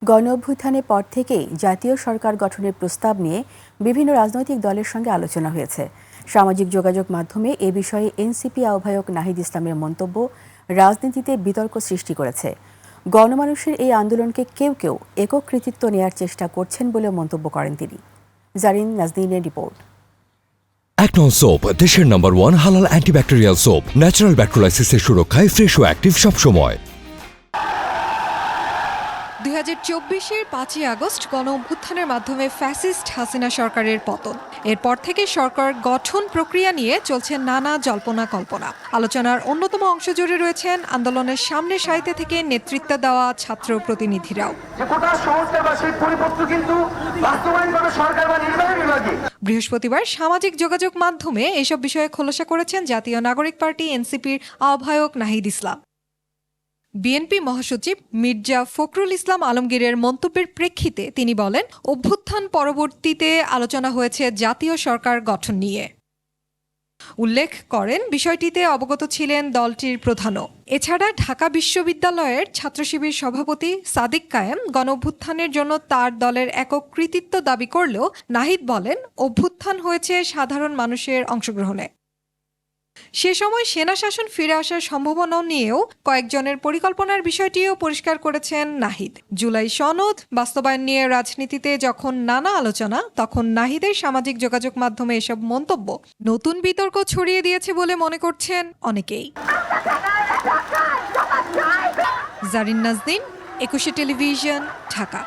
গণঅভ্যুত্থানের পর থেকেই জাতীয় সরকার গঠনের প্রস্তাব নিয়ে বিভিন্ন রাজনৈতিক দলের সঙ্গে আলোচনা হয়েছে। সামাজিক যোগাযোগ মাধ্যমে এ বিষয়ে এনসিপি আহ্বায়ক নাহিদ ইসলামের মন্তব্য রাজনীতিতে বিতর্ক সৃষ্টি করেছে। গণমানুষের এই আন্দোলনকে কেউ কেউ একক কৃতিত্ব নেয়ার চেষ্টা করছেন বলে মন্তব্য করেন তিনি। জারিন নাজনীনের রিপোর্ট। একনল সোপ, দেশের নাম্বার 1 হালাল অ্যান্টিব্যাকটেরিয়াল সোপ, ন্যাচারাল ব্যাকটেরিয়ালাইসিসের সুরক্ষায় ফ্রেশ ও অ্যাক্টিভ সবসময়। 2024-এর 5ই আগস্ট গণঅভ্যুত্থানের মাধ্যমে ফ্যাসিস্ট হাসিনা সরকারের পতন। এরপর থেকে সরকার গঠন প্রক্রিয়া নিয়ে চলছে নানা জল্পনা কল্পনা। আলোচনার অন্যতম অংশ জুড়ে রয়েছেন আন্দোলনের সামনের সারিতে থেকে নেতৃত্ব দেওয়া ছাত্র প্রতিনিধিরাও। বৃহস্পতিবার সামাজিক যোগাযোগ মাধ্যমে এসব বিষয়ে খোলাসা করেছেন জাতীয় নাগরিক পার্টি এনসিপির আহ্বায়ক নাহিদ ইসলাম। বিএনপি মহাসচিব মির্জা ফখরুল ইসলাম আলমগীরের মন্তব্যের প্রেক্ষিতে তিনি বলেন, অভ্যুত্থান পরবর্তীতে আলোচনা হয়েছে জাতীয় সরকার গঠন নিয়ে। উল্লেখ করেন, বিষয়টিতে অবগত ছিলেন দলটির প্রধানও। এছাড়া ঢাকা বিশ্ববিদ্যালয়ের ছাত্রশিবির সভাপতি সাদিক কায়েম গণঅভ্যুত্থানের জন্য তার দলের একক কৃতিত্ব দাবি করলেও নাহিদ বলেন, অভ্যুত্থান হয়েছে সাধারণ মানুষের অংশগ্রহণে। সে সময় সেনা শাসন ফিরে আসার সম্ভাবনা নিয়েও কয়েকজনের পরিকল্পনার বিষয়টিও পরিষ্কার করেছেন নাহিদ। জুলাই সনদ বাস্তবায়ন নিয়ে রাজনীতিতে যখন নানা আলোচনা, তখন নাহিদের সামাজিক যোগাযোগ মাধ্যমে এসব মন্তব্য নতুন বিতর্ক ছড়িয়ে দিয়েছে বলে মনে করছেন অনেকেই। জারিন নাজনীন, 21 টেলিভিশন, ঢাকা।